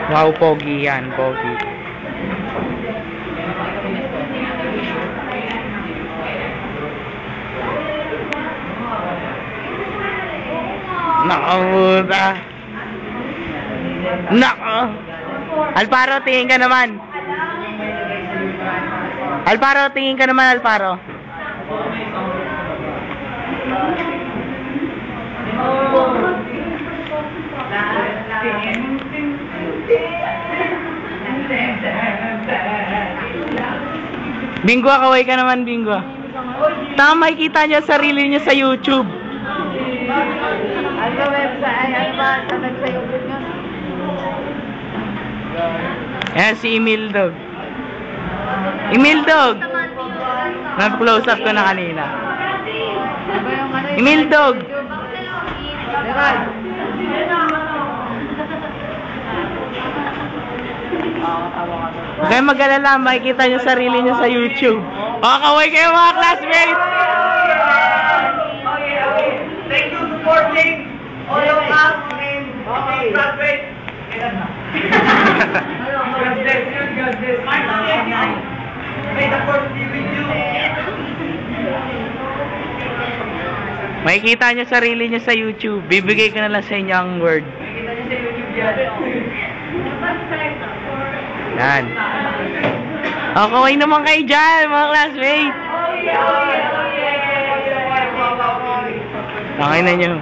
Wow, pogi yan, pogi. Nakamuta. Nako. Alparo, tingin ka naman. Alparo, tingin ka naman, Alparo. Bingo, kaway ka naman, Bingo. Tama, makikita niya sarili niya sa YouTube. Ano ba website? Ano ba? Tanag sa YouTube niya? Ayan, si Emildog. Emildog! Na-close up ko na kanina. Emildog! Huwag kayong mag-alala, makikita niyo sarili niyo sa YouTube. Kaway kayo mga classmates! Thank you for supporting all of us and graduate. God bless you, God bless you. May the force be with you. Makikita niyo sarili niyo sa YouTube. Bibigay ko na lang sa inyo ang word. Makikita niyo sa YouTube yan. Yan. Kaway naman kayo dyan, mga classmates. Okay na nyo.